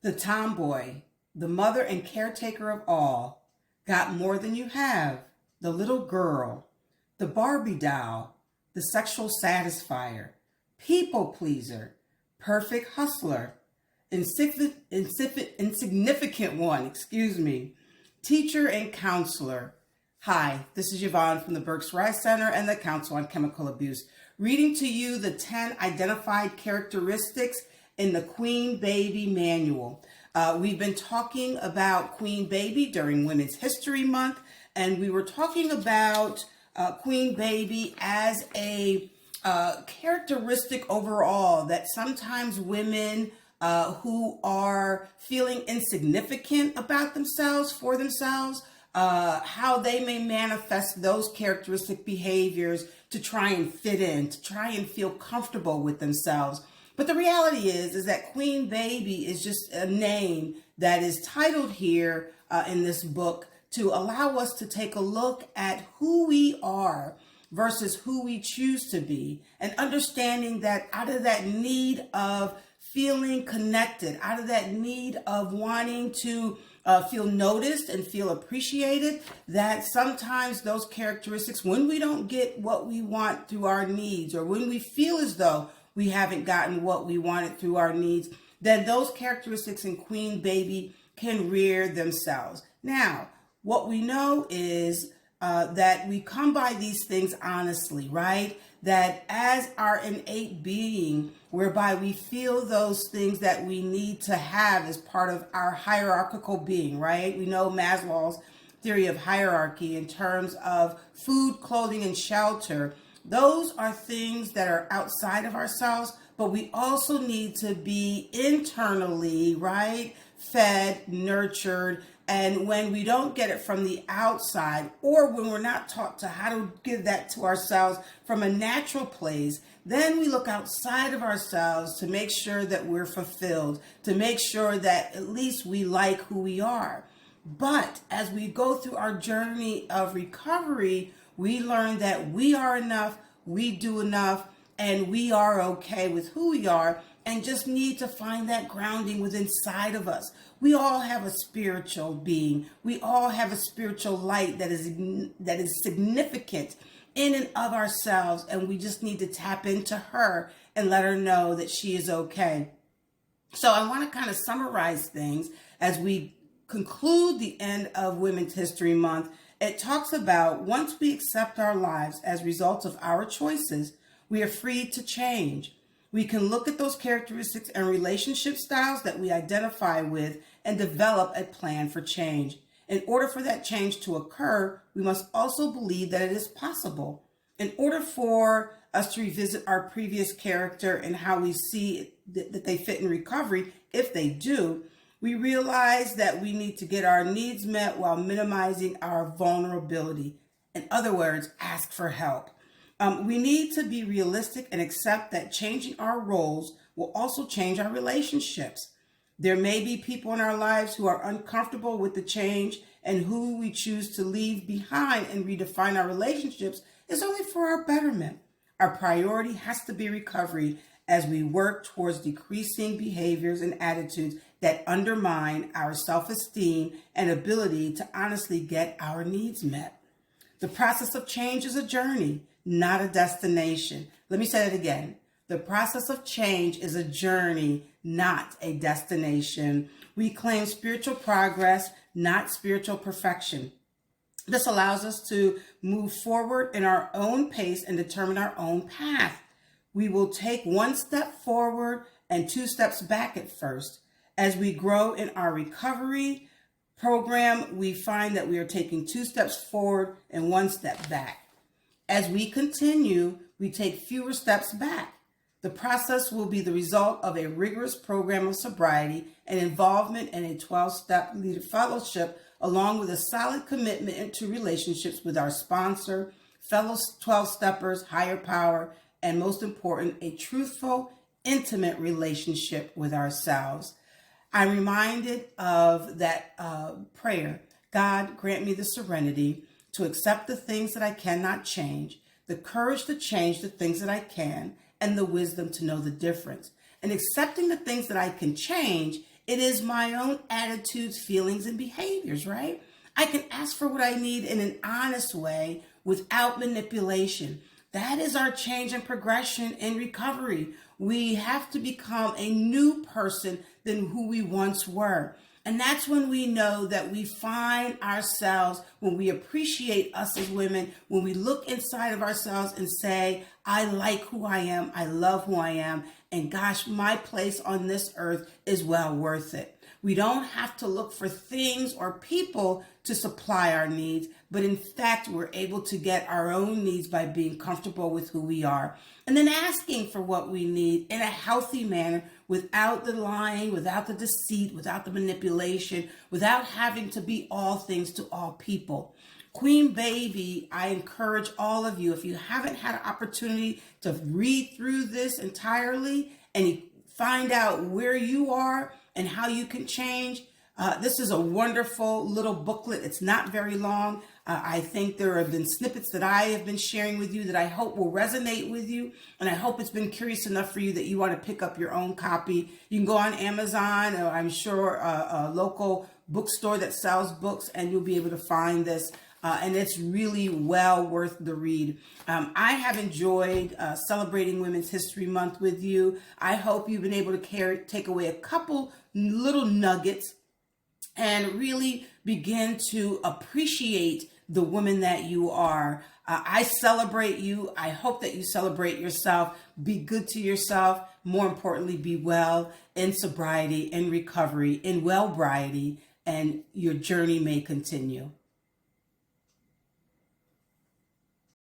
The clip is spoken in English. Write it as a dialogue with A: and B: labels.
A: The tomboy, the mother and caretaker of all, got more than you have, the little girl, the Barbie doll, the sexual satisfier, people pleaser, perfect hustler, insignificant one, teacher and counselor. Hi, this is Yvonne from the Burke's Rise Center and the Council on Chemical Abuse, reading to you the 10 identified characteristics in the Queen Baby Manual. We've been talking about Queen Baby during Women's History Month, and we were talking about Queen Baby as a characteristic overall that sometimes women who are feeling insignificant about themselves, for themselves, how they may manifest those characteristic behaviors to try and fit in, to try and feel comfortable with themselves. But the reality is that Queen Baby is just a name that is titled here in this book to allow us to take a look at who we are versus who we choose to be, and understanding that out of that need of feeling connected, out of that need of wanting to feel noticed and feel appreciated, that sometimes those characteristics, when we don't get what we want through our needs, or when we feel as though we haven't gotten what we wanted through our needs, then those characteristics in Queen Baby can rear themselves. Now, what we know is that we come by these things honestly, right? That as our innate being, whereby we feel those things that we need to have as part of our hierarchical being, right? We know Maslow's theory of hierarchy in terms of food, clothing, and shelter. Those are things that are outside of ourselves, but we also need to be internally, right, fed, nurtured. And when we don't get it from the outside, or when we're not taught to how to give that to ourselves from a natural place, then we look outside of ourselves to make sure that we're fulfilled, to make sure that at least we like who we are. But as we go through our journey of recovery, we learn that we are enough, we do enough, and we are okay with who we are, and just need to find that grounding within inside of us. We all have a spiritual being. We all have a spiritual light that is significant in and of ourselves, and we just need to tap into her and let her know that she is okay. So I want to kind of summarize things as we conclude the end of Women's History Month. It talks about once we accept our lives as results of our choices, we are free to change. We can look at those characteristics and relationship styles that we identify with and develop a plan for change. In order for that change to occur, we must also believe that it is possible. In order for us to revisit our previous character and how we see that they fit in recovery, if they do, we realize that we need to get our needs met while minimizing our vulnerability. In other words, ask for help. We need to be realistic and accept that changing our roles will also change our relationships. There may be people in our lives who are uncomfortable with the change, and who we choose to leave behind and redefine our relationships is only for our betterment. Our priority has to be recovery as we work towards decreasing behaviors and attitudes that undermine our self-esteem and ability to honestly get our needs met. The process of change is a journey, not a destination. Let me say that again. The process of change is a journey, not a destination. We claim spiritual progress, not spiritual perfection. This allows us to move forward in our own pace and determine our own path. We will take one step forward and 2 steps back at first. As we grow in our recovery program, we find that we are taking 2 steps forward and 1 step back. As we continue, we take fewer steps back. The process will be the result of a rigorous program of sobriety and involvement in a 12-step leader fellowship, along with a solid commitment into relationships with our sponsor, fellow 12-steppers, higher power, and most important, a truthful, intimate relationship with ourselves. I'm reminded of that prayer. God, grant me the serenity to accept the things that I cannot change, the courage to change the things that I can, and the wisdom to know the difference. And accepting the things that I can change It is my own attitudes, feelings, and behaviors, right? I can ask for what I need in an honest way without manipulation. That is our change and progression in recovery. We have to become a new person than who we once were. And that's when we know that we find ourselves, when we appreciate us as women, when we look inside of ourselves and say, I like who I am, I love who I am, and gosh, my place on this earth is well worth it. We don't have to look for things or people to supply our needs, but in fact, we're able to get our own needs by being comfortable with who we are. And then asking for what we need in a healthy manner, without the lying, without the deceit, without the manipulation, without having to be all things to all people. Queen Baby, I encourage all of you, if you haven't had an opportunity to read through this entirely and find out where you are and how you can change, this is a wonderful little booklet. It's not very long. I think there have been snippets that I have been sharing with you that I hope will resonate with you. And I hope it's been curious enough for you that you want to pick up your own copy. You can go on Amazon, or I'm sure a local bookstore that sells books, and you'll be able to find this. And it's really well worth the read. I have enjoyed celebrating Women's History Month with you. I hope you've been able to take away a couple little nuggets and really begin to appreciate the woman that you are. I celebrate you. I hope that you celebrate yourself. Be good to yourself. More importantly, be well in sobriety, in recovery, in well-briety, and your journey may continue.